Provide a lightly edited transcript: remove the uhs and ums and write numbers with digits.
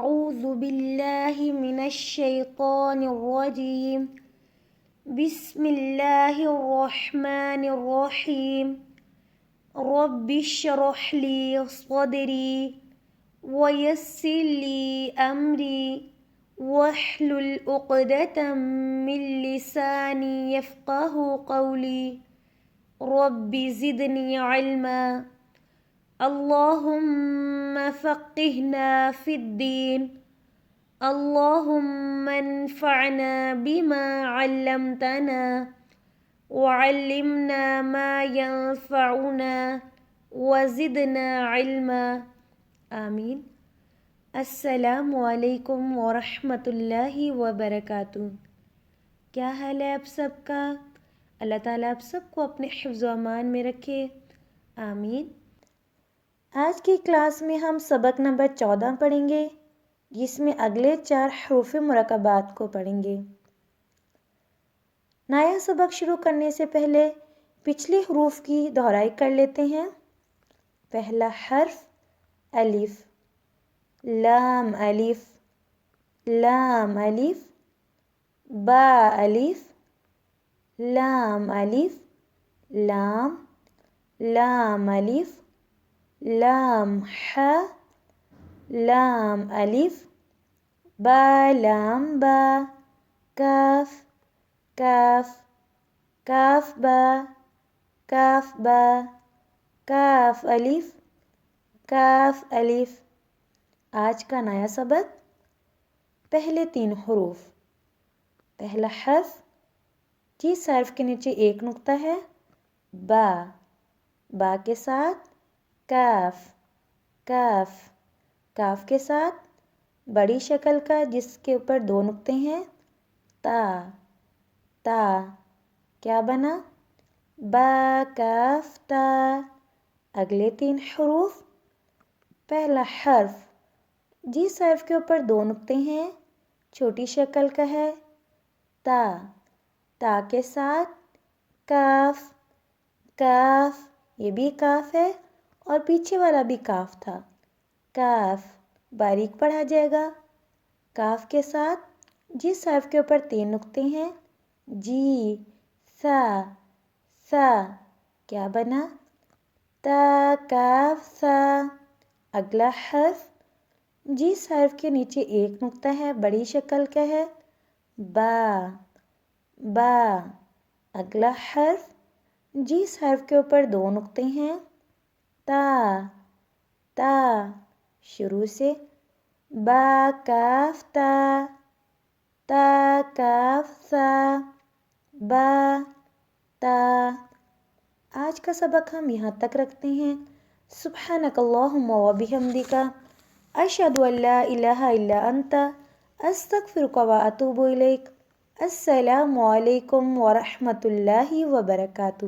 أعوذ بالله من الشيطان الرجيم بسم الله الرحمن الرحيم رب اشرح لي صدري ويسر لي أمري واحلل عقدة من لساني يفقه قولي رب زدني علما اللهم فقهنا في الدين اللهم انفعنا بما علمتنا وعلمنا ما ينفعنا وزدنا علما آمین۔ السلام علیکم ورحمۃ اللہ وبرکاتہ۔ کیا حال ہے آپ سب کا؟ اللہ تعالیٰ آپ سب کو اپنے حفظ و امان میں رکھے، آمین۔ آج کی کلاس میں ہم سبق نمبر 14 پڑھیں گے، جس میں اگلے 4 حروف مرکبات کو پڑھیں گے۔ نیا سبق شروع کرنے سے پہلے پچھلے حروف کی دہرائی کر لیتے ہیں۔ پہلا حرف الف، لام الف، لام الف، با الف، لام الف، لام، لام الف، لام ح، لام الف، با لام با، کاف، کاف، کاف با، کاف با، کاف الف، کاف الف۔ آج کا نیا سبق، پہلے 3 حروف۔ پہلا حرف، جس حرف کے نیچے ایک نقطہ ہے، با، با کے ساتھ کاف، کاف، کاف کے ساتھ بڑی شکل کا جس کے اوپر 2 نقطے ہیں، تا، تا، کیا بنا؟ با کاف تا۔ اگلے 3 حروف۔ پہلا حرف، جس حرف کے اوپر 2 نقطے ہیں، چھوٹی شکل کا ہے، تا، تا کے ساتھ کاف، کاف، یہ بھی کاف ہے اور پیچھے والا بھی کاف تھا، کاف، باریک پڑھا جائے گا۔ کاف کے ساتھ جس حرف کے اوپر 3 نقطے ہیں، جی، سا، سا، کیا بنا؟ تا کاف سا۔ اگلا حرف، جس حرف کے نیچے ایک نقطہ ہے، بڑی شکل کا ہے، با، با۔ اگلا حرف، جس حرف کے اوپر 2 نقطے ہیں، تا، تا۔ شروع سے، با کاف تا، تا کاف سا، با، تا۔ آج کا سبق ہم یہاں تک رکھتے ہیں۔ سبحانک اللہم و بحمدک، اشہد ان لا الہ الا انت، استغفرک و اتوب الیک۔ السلام علیکم ورحمۃ اللہ وبرکاتہ۔